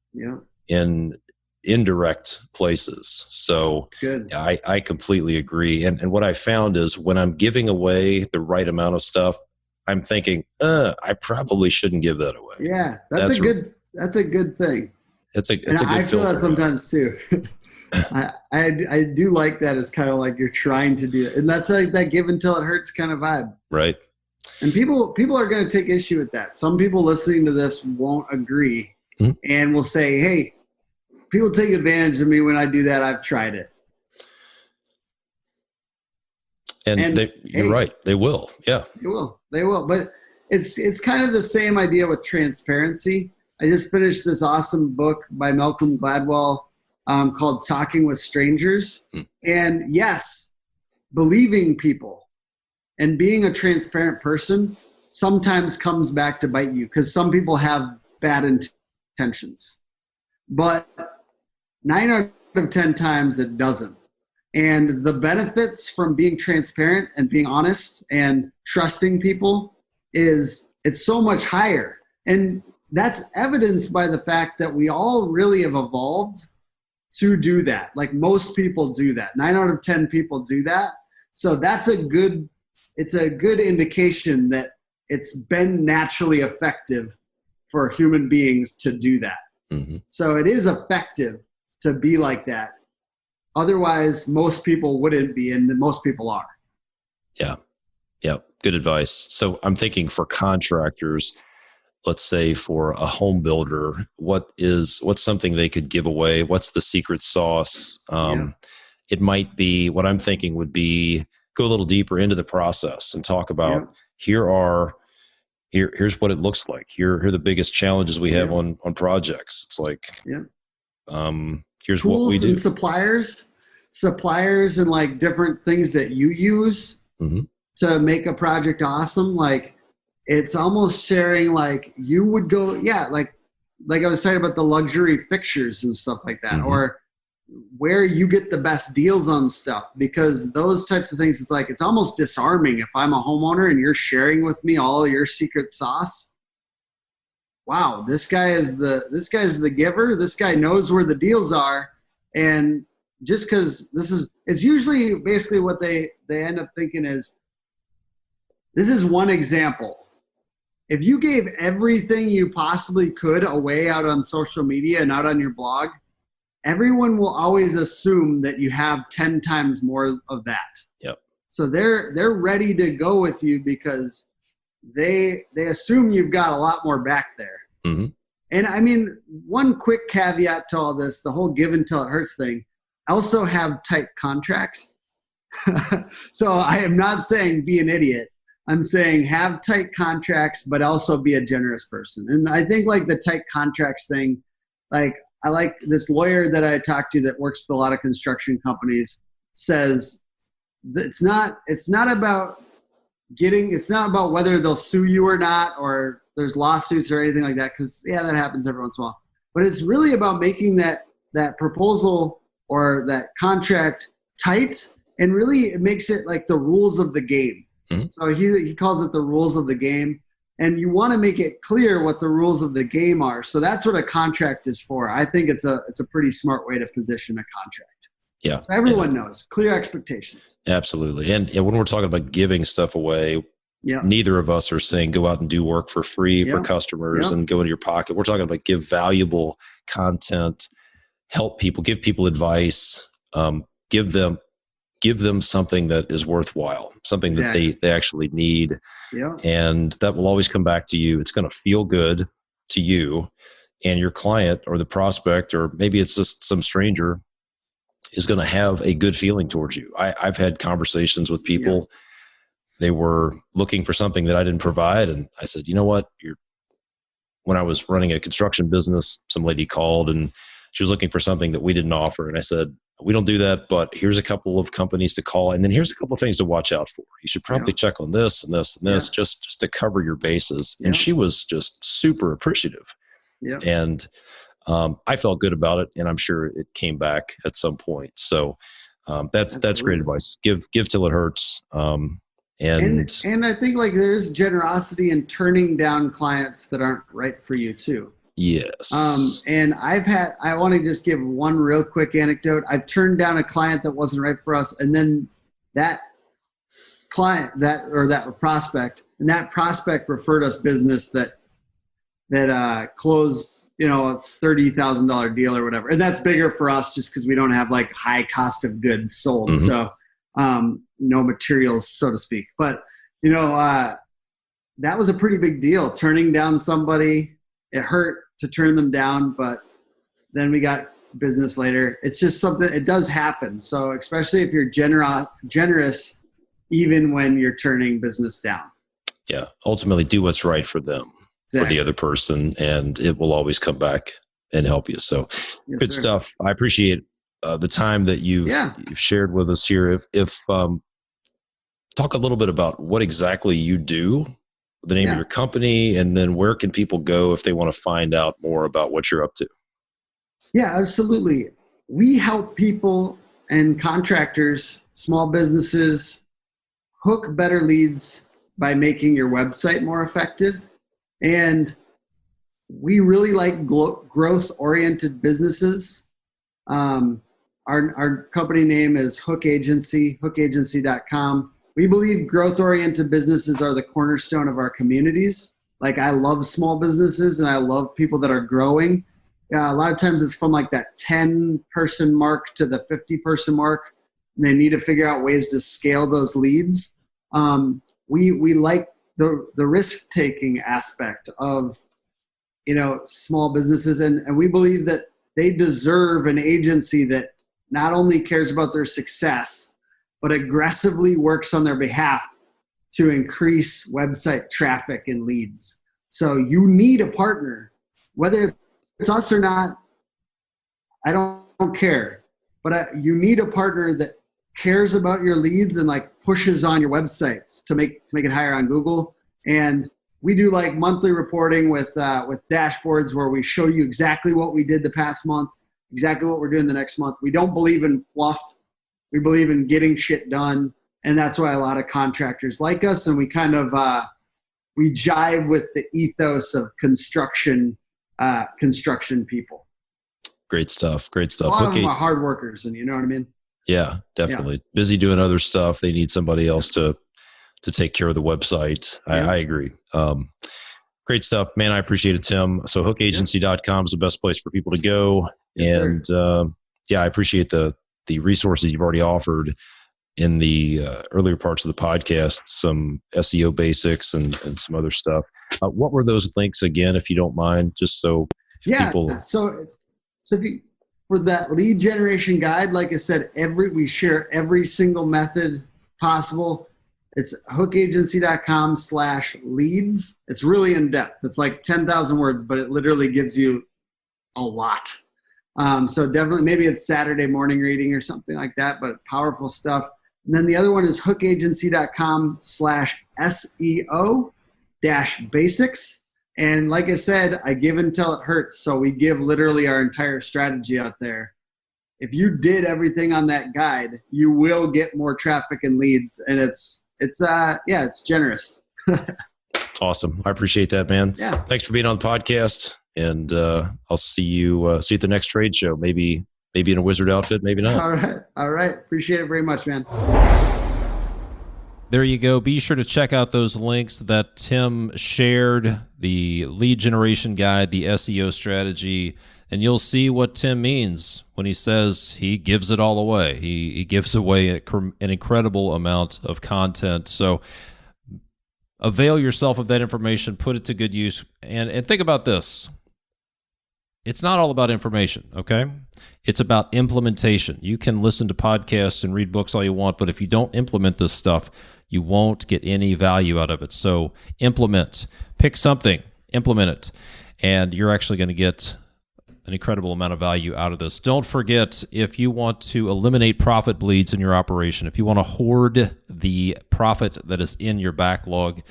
in indirect places. So good. I completely agree. And what I found is when I'm giving away the right amount of stuff, I'm thinking, I probably shouldn't give that away. Yeah, that's a good thing. It's a good I feel filter. that sometimes too. I do like that. It's kind of like you're trying to do it, and that's like that give until it hurts kind of vibe. Right. And people are going to take issue with that. Some people listening to this won't agree and will say, hey, people take advantage of me when I do that. I've tried it. And you're right. They will. Yeah. They will. But it's kind of the same idea with transparency. I just finished this awesome book by Malcolm Gladwell called Talking with Strangers. And yes, believing people and being a transparent person sometimes comes back to bite you, because some people have bad intentions. But 9 out of 10 times it doesn't. And the benefits from being transparent and being honest and trusting people it's so much higher. And that's evidenced by the fact that we all really have evolved to do that. Like most people do that. 9 out of 10 people do that. So that's a good indication that it's been naturally effective for human beings to do that. Mm-hmm. So it is effective to be like that. Otherwise, most people wouldn't be, and most people are. Yeah. Yeah. Good advice. So I'm thinking for contractors, let's say for a home builder, what's something they could give away? What's the secret sauce? It might be, what I'm thinking would be, go a little deeper into the process and talk about here's what it looks like. Here are the biggest challenges we have on projects. It's like, here's tools what we do. And suppliers and like different things that you use to make a project awesome. Like it's almost sharing, like you would go, like I was talking about the luxury fixtures and stuff like that, or where you get the best deals on stuff, because those types of things, it's like, it's almost disarming if I'm a homeowner and you're sharing with me all your secret sauce. Wow, this guy is the giver. This guy knows where the deals are. And just because it's usually basically what they end up thinking is, this is one example. If you gave everything you possibly could away out on social media and out on your blog, everyone will always assume that you have 10 times more of that. Yep. So they're ready to go with you because they assume you've got a lot more back there. And I mean, one quick caveat to all this, the whole give until it hurts thing, also have tight contracts. So I am not saying be an idiot. I'm saying have tight contracts, but also be a generous person. And I think like the tight contracts thing, like I like this lawyer that I talked to that works with a lot of construction companies, says it's not about whether they'll sue you or not, or there's lawsuits or anything like that, because that happens every once in a while. But it's really about making that proposal or that contract tight, and really it makes it like the rules of the game. So he calls it the rules of the game, and you want to make it clear what the rules of the game are. So that's what a contract is for. I think it's a pretty smart way to position a contract. Yeah. So everyone knows, clear expectations. Absolutely. And when we're talking about giving stuff away, neither of us are saying go out and do work for free for customers and go into your pocket. We're talking about give valuable content, help people, give people advice, give them something that is worthwhile, something that they actually need. And that will always come back to you. It's going to feel good to you, and your client or the prospect, or maybe it's just some stranger, is going to have a good feeling towards you. I've had conversations with people. They were looking for something that I didn't provide. And I said, you know what? When I was running a construction business, some lady called and she was looking for something that we didn't offer. And I said, we don't do that, but here's a couple of companies to call. And then here's a couple of things to watch out for. You should probably check on this and this and this, just to cover your bases. And she was just super appreciative. And I felt good about it, and I'm sure it came back at some point. So that's great advice. Give till it hurts. And I think like there's generosity in turning down clients that aren't right for you too. Yes. And I want to just give one real quick anecdote. I've turned down a client that wasn't right for us, and then that client that prospect referred us business that closed, a $30,000 deal or whatever. And that's bigger for us just because we don't have like high cost of goods sold. So no materials, so to speak. But, that was a pretty big deal. Turning down somebody, it hurt to turn them down, but then we got business later. It's just something, it does happen. So especially if you're generous, even when you're turning business down. Yeah. Ultimately do what's right for them. For the other person, and it will always come back and help you. So good stuff. I appreciate the time that you've shared with us here. If talk a little bit about what exactly you do, the name of your company, and then where can people go if they want to find out more about what you're up to? Yeah, absolutely. We help people and contractors, small businesses, hook better leads by making your website more effective. And we really like growth-oriented businesses. Our company name is Hook Agency, hookagency.com. We believe growth-oriented businesses are the cornerstone of our communities. Like, I love small businesses and I love people that are growing. A lot of times it's from like that 10-person mark to the 50-person mark. And they need to figure out ways to scale those leads. we like the risk-taking aspect of, small businesses. And we believe that they deserve an agency that not only cares about their success, but aggressively works on their behalf to increase website traffic and leads. So you need a partner, whether it's us or not. I don't care, but you need a partner that cares about your leads and like pushes on your websites to make it higher on Google. And we do like monthly reporting with dashboards where we show you exactly what we did the past month, exactly what we're doing the next month. We don't believe in fluff. We believe in getting shit done. And that's why a lot of contractors like us. And we kind of, we jive with the ethos of construction people. Great stuff. A lot of them are hard workers, and you know what I mean? Yeah, definitely. Yeah. Busy doing other stuff. They need somebody else to take care of the website. Yeah. I agree. Great stuff, man. I appreciate it, Tim. So hookagency.com is the best place for people to go. Yes, and I appreciate the resources you've already offered in the earlier parts of the podcast, some SEO basics and some other stuff. What were those links again, if you don't mind, just so people... So for that lead generation guide, like I said, we share every single method possible. It's hookagency.com/leads. It's really in depth. It's like 10,000 words, but it literally gives you a lot. So definitely, maybe it's Saturday morning reading or something like that, but powerful stuff. And then the other one is hookagency.com/SEO-basics. And like I said, I give until it hurts. So we give literally our entire strategy out there. If you did everything on that guide, you will get more traffic and leads. And it's generous. Awesome. I appreciate that, man. Yeah. Thanks for being on the podcast. And I'll see you at the next trade show. Maybe in a wizard outfit, maybe not. All right. Appreciate it very much, man. There you go. Be sure to check out those links that Tim shared, the lead generation guide, the SEO strategy, and you'll see what Tim means when he says he gives it all away. He gives away an incredible amount of content. So avail yourself of that information, put it to good use, and think about this. It's not all about information, okay? It's about implementation. You can listen to podcasts and read books all you want, but if you don't implement this stuff, you won't get any value out of it. So implement. Pick something, implement it, and you're actually going to get an incredible amount of value out of this. Don't forget, if you want to eliminate profit bleeds in your operation, if you want to hoard the profit that is in your backlog,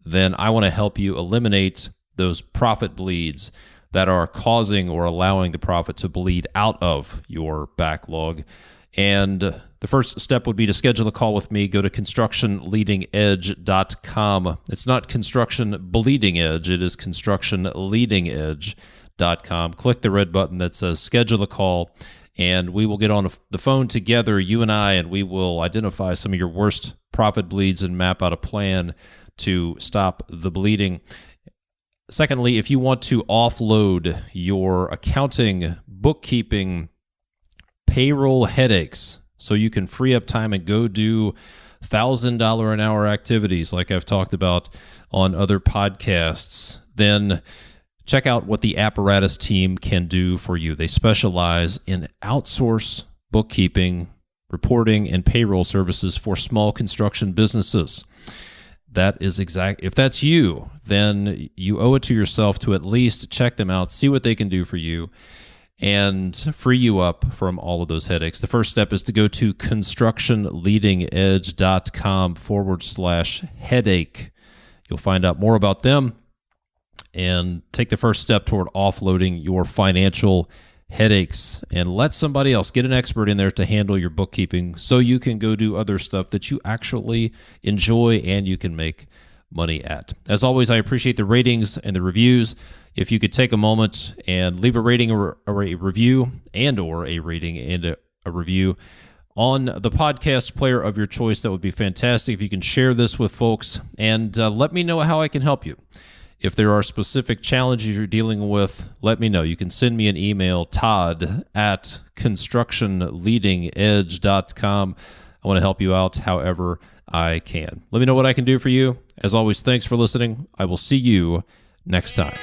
then I want to help you eliminate those profit bleeds that are causing or allowing the profit to bleed out of your backlog. And the first step would be to schedule a call with me. Go to constructionleadingedge.com. It's not construction bleeding edge. It is constructionleadingedge.com. Click the red button that says schedule a call, and we will get on the phone together, you and I, and we will identify some of your worst profit bleeds and map out a plan to stop the bleeding. Secondly, if you want to offload your accounting, bookkeeping, payroll headaches so you can free up time and go do $1,000 an hour activities like I've talked about on other podcasts, then check out what the Apparatus team can do for you. They specialize in outsource bookkeeping, reporting, and payroll services for small construction businesses. That is exact. If that's you, then you owe it to yourself to at least check them out, see what they can do for you, and free you up from all of those headaches. The first step is to go to constructionleadingedge.com/headache. You'll find out more about them and take the first step toward offloading your financial headaches, and let somebody else, get an expert in there to handle your bookkeeping so you can go do other stuff that you actually enjoy and you can make money at. As always, I appreciate the ratings and the reviews. If you could take a moment and leave a rating or a review and or a rating and a review on the podcast player of your choice, that would be fantastic. If you can share this with folks, and let me know how I can help you. If there are specific challenges you're dealing with, let me know. You can send me an email, todd@constructionleadingedge.com. I want to help you out however I can. Let me know what I can do for you. As always, thanks for listening. I will see you next time.